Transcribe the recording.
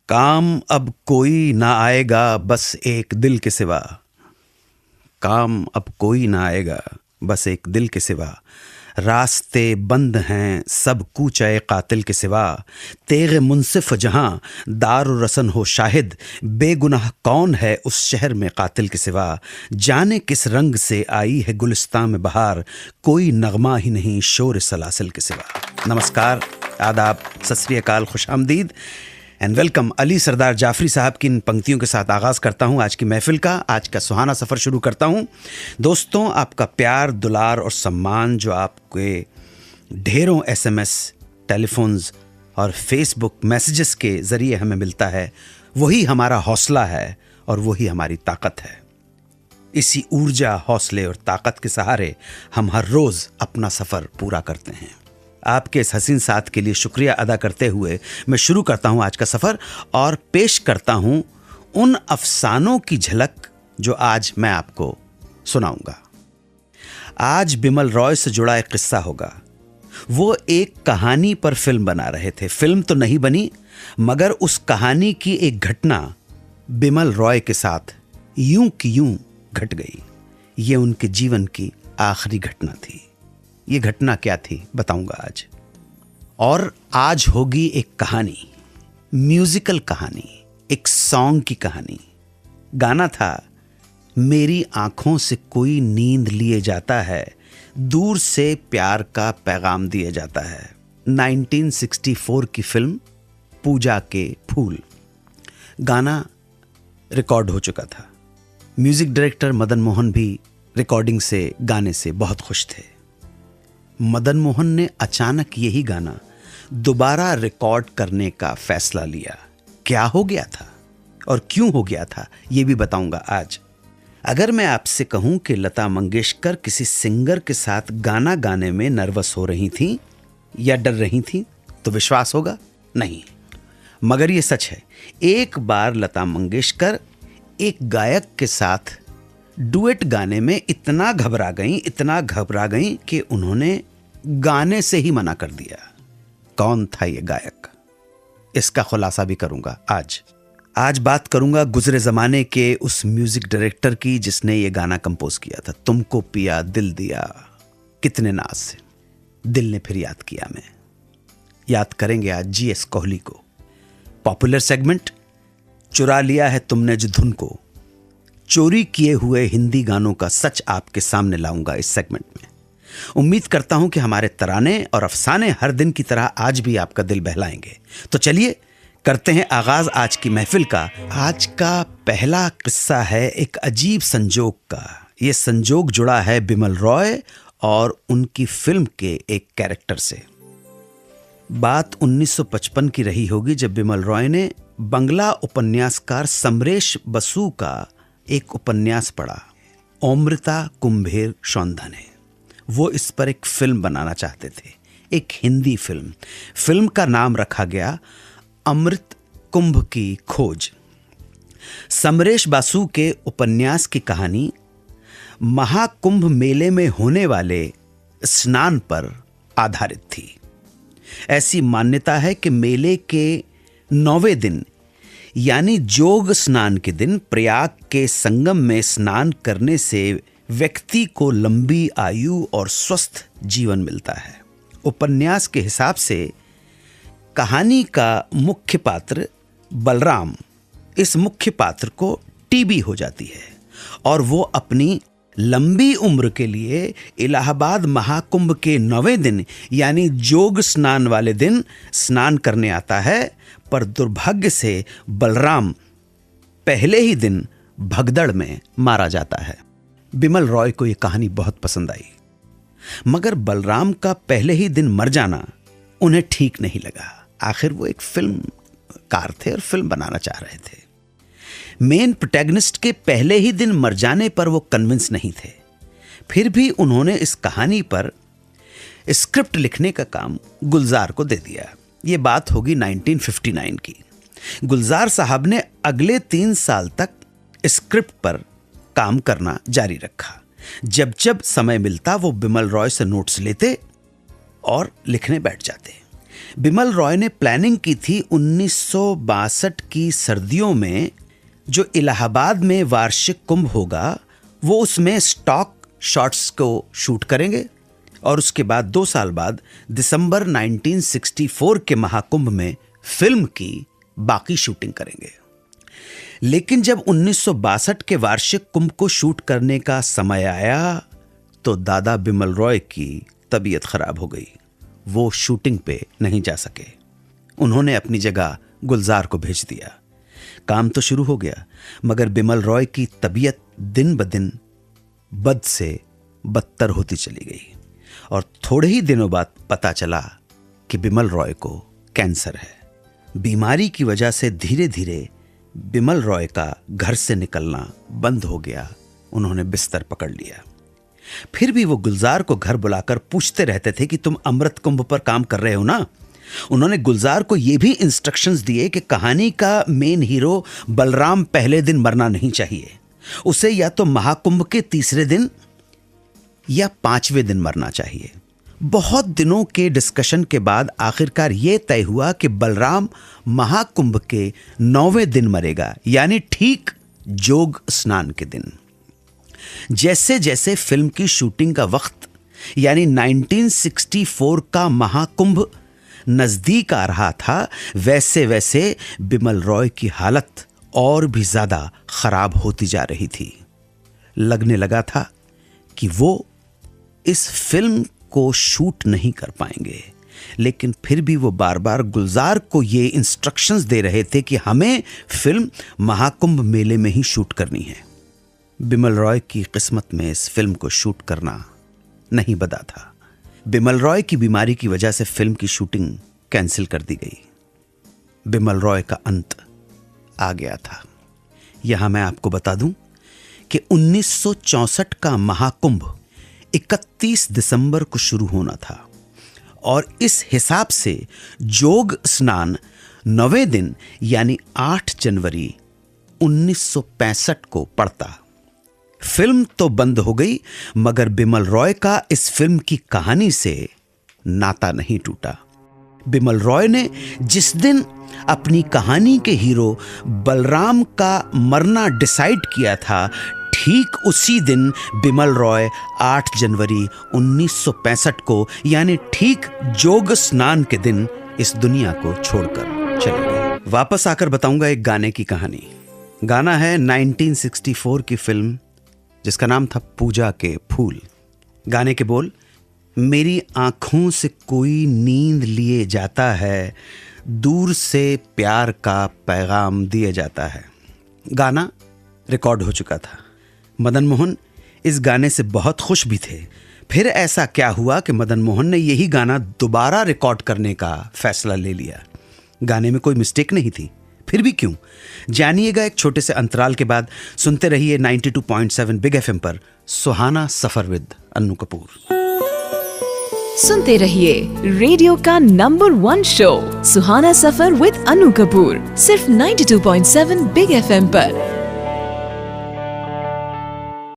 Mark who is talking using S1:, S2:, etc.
S1: काम अब कोई ना आएगा बस एक दिल के सिवा। काम अब कोई ना आएगा बस एक दिल के सिवा। रास्ते बंद हैं सब कूचे कातिल के सिवा। तेग मुंसिफ जहां दार रसन हो शाहिद। बेगुनाह कौन है उस शहर में कातिल के सिवा। जाने किस रंग से आई है गुलिस्तान में बहार। कोई नगमा ही नहीं शोर सलासिल के सिवा। नमस्कार, आदाब, सत श्री अकाल, खुशामदीद एंड वेलकम। अली सरदार जाफरी साहब की इन पंक्तियों के साथ आगाज़ करता हूँ आज की महफिल का, आज का सुहाना सफ़र शुरू करता हूँ। दोस्तों, आपका प्यार, दुलार और सम्मान जो आपके ढेरों SMS, टेलीफोन्स और फेसबुक मैसेजेस के ज़रिए हमें मिलता है, वही हमारा हौसला है और वही हमारी ताकत है। इसी ऊर्जा, हौसले और ताकत के सहारे हम हर रोज़ अपना सफ़र पूरा करते हैं। आपके इस हसीन साथ के लिए शुक्रिया अदा करते हुए मैं शुरू करता हूं आज का सफ़र और पेश करता हूं उन अफसानों की झलक जो आज मैं आपको सुनाऊंगा। आज बिमल रॉय से जुड़ा एक किस्सा होगा। वो एक कहानी पर फिल्म बना रहे थे। फिल्म तो नहीं बनी, मगर उस कहानी की एक घटना बिमल रॉय के साथ यूं की यूं घट गई। ये उनके जीवन की आखिरी घटना थी। ये घटना क्या थी बताऊंगा आज। और आज होगी एक कहानी, म्यूजिकल कहानी, एक सॉन्ग की कहानी। गाना था, मेरी आंखों से कोई नींद लिए जाता है, दूर से प्यार का पैगाम दिया जाता है। 1964 की फिल्म पूजा के फूल। गाना रिकॉर्ड हो चुका था। म्यूजिक डायरेक्टर मदन मोहन भी रिकॉर्डिंग से, गाने से बहुत खुश थे। मदन मोहन ने अचानक यही गाना दोबारा रिकॉर्ड करने का फैसला लिया। क्या हो गया था और क्यों हो गया था, यह भी बताऊंगा आज। अगर मैं आपसे कहूं कि लता मंगेशकर किसी सिंगर के साथ गाना गाने में नर्वस हो रही थी या डर रही थी तो विश्वास होगा? नहीं, मगर यह सच है। एक बार लता मंगेशकर एक गायक के साथ डुएट गाने में इतना घबरा गईं कि उन्होंने गाने से ही मना कर दिया। कौन था ये गायक, इसका खुलासा भी करूंगा आज बात करूंगा गुजरे जमाने के उस म्यूजिक डायरेक्टर की जिसने ये गाना कंपोज किया था। तुमको पिया दिल दिया, कितने नाज से दिल ने फिर याद किया। मैं याद करेंगे आज GS कोहली को। पॉपुलर सेगमेंट, चुरा लिया है तुमने जो धुन को, चोरी किए हुए हिंदी गानों का सच आपके सामने लाऊंगा इस सेगमेंट में। उम्मीद करता हूं कि हमारे तराने और अफसाने हर दिन की तरह आज भी आपका दिल बहलाएंगे। तो चलिए करते हैं आगाज आज की महफिल का। आज का पहला किस्सा है एक अजीब संजोग का। यह संजोग जुड़ा है बिमल रॉय और उनकी फिल्म के एक कैरेक्टर से। बात 1955 की रही होगी जब बिमल रॉय ने बंगला उपन्यासकार समरेश बसु का एक उपन्यास पढ़ा, अमृता कुंभेर शौंधा ने। वो इस पर एक फिल्म बनाना चाहते थे, एक हिंदी फिल्म। फिल्म का नाम रखा गया अमृत कुंभ की खोज। समरेश बासु के उपन्यास की कहानी महाकुंभ मेले में होने वाले स्नान पर आधारित थी। ऐसी मान्यता है कि मेले के 9वें दिन यानी जोग स्नान के दिन प्रयाग के संगम में स्नान करने से व्यक्ति को लंबी आयु और स्वस्थ जीवन मिलता है। उपन्यास के हिसाब से कहानी का मुख्य पात्र बलराम, इस मुख्य पात्र को टीबी हो जाती है और वो अपनी लंबी उम्र के लिए इलाहाबाद महाकुंभ के 9वें दिन यानी जोग स्नान वाले दिन स्नान करने आता है। पर दुर्भाग्य से बलराम पहले ही दिन भगदड़ में मारा जाता है। बिमल रॉय को यह कहानी बहुत पसंद आई, मगर बलराम का पहले ही दिन मर जाना उन्हें ठीक नहीं लगा। आखिर वो एक फिल्मकार थे और फिल्म बनाना चाह रहे थे। मेन प्रोटैगनिस्ट के पहले ही दिन मर जाने पर वो कन्विंस नहीं थे। फिर भी उन्होंने इस कहानी पर स्क्रिप्ट लिखने का काम गुलजार को दे दिया। ये बात होगी 1959 की। गुलजार साहब ने अगले 3 साल तक स्क्रिप्ट पर काम करना जारी रखा। जब जब समय मिलता वो बिमल रॉय से नोट्स लेते और लिखने बैठ जाते। बिमल रॉय ने प्लानिंग की थी 1962 की सर्दियों में जो इलाहाबाद में वार्षिक कुंभ होगा वो उसमें स्टॉक शॉट्स को शूट करेंगे और उसके बाद 2 साल बाद दिसंबर 1964 के महाकुंभ में फिल्म की बाकी शूटिंग करेंगे। लेकिन जब 1962 के वार्षिक कुंभ को शूट करने का समय आया तो दादा बिमल रॉय की तबीयत खराब हो गई। वो शूटिंग पे नहीं जा सके। उन्होंने अपनी जगह गुलजार को भेज दिया। काम तो शुरू हो गया मगर बिमल रॉय की तबीयत दिन ब दिन बद से बदतर होती चली गई और थोड़े ही दिनों बाद पता चला कि बिमल रॉय को कैंसर है। बीमारी की वजह से धीरे धीरे बिमल रॉय का घर से निकलना बंद हो गया। उन्होंने बिस्तर पकड़ लिया। फिर भी वो गुलजार को घर बुलाकर पूछते रहते थे कि तुम अमृत कुंभ पर काम कर रहे हो ना। उन्होंने गुलजार को ये भी इंस्ट्रक्शंस दिए कि कहानी का मेन हीरो बलराम पहले दिन मरना नहीं चाहिए। उसे या तो महाकुंभ के 3रे दिन या 5वें दिन मरना चाहिए। बहुत दिनों के डिस्कशन के बाद आखिरकार यह तय हुआ कि बलराम महाकुंभ के 9वें दिन मरेगा, यानी ठीक जोग स्नान के दिन। जैसे जैसे फिल्म की शूटिंग का वक्त यानी 1964 का महाकुंभ नजदीक आ रहा था वैसे वैसे बिमल रॉय की हालत और भी ज्यादा खराब होती जा रही थी। लगने लगा था कि वो इस फिल्म को शूट नहीं कर पाएंगे। लेकिन फिर भी वो बार बार गुलजार को ये इंस्ट्रक्शंस दे रहे थे कि हमें फिल्म महाकुंभ मेले में ही शूट करनी है। बिमल रॉय की किस्मत में इस फिल्म को शूट करना नहीं बदा था। बिमल रॉय की बीमारी की वजह से फिल्म की शूटिंग कैंसिल कर दी गई। बिमल रॉय का अंत आ गया था। यहां मैं आपको बता दूं कि 1964 का महाकुंभ 31 दिसंबर को शुरू होना था और इस हिसाब से जोग स्नान 9वें दिन यानी 8 जनवरी 1965 को पड़ता। फिल्म तो बंद हो गई मगर बिमल रॉय का इस फिल्म की कहानी से नाता नहीं टूटा। बिमल रॉय ने जिस दिन अपनी कहानी के हीरो बलराम का मरना डिसाइड किया था ठीक उसी दिन बिमल रॉय 8 जनवरी 1965 को यानी ठीक जोग स्नान के दिन इस दुनिया को छोड़कर चले गए। वापस आकर बताऊंगा एक गाने की कहानी। गाना है 1964 की फिल्म जिसका नाम था पूजा के फूल। गाने के बोल, मेरी आंखों से कोई नींद लिए जाता है, दूर से प्यार का पैगाम दिए जाता है। गाना रिकॉर्ड हो चुका था। मदन मोहन इस गाने से बहुत खुश भी थे। फिर ऐसा क्या हुआ कि मदन मोहन ने यही गाना दोबारा रिकॉर्ड करने का फैसला ले लिया। गाने में कोई मिस्टेक नहीं थी, फिर भी क्यों, जानिएगा एक छोटे से अंतराल के बाद। सुनते रहिए 92.7 बिग एफएम पर सुहाना सफर विद अन्नू कपूर।
S2: सुनते रहिए रेडियो का number 1 show Suhana suffer with Annu Kapoor सिर्फ 92.7 बिग एफएम पर।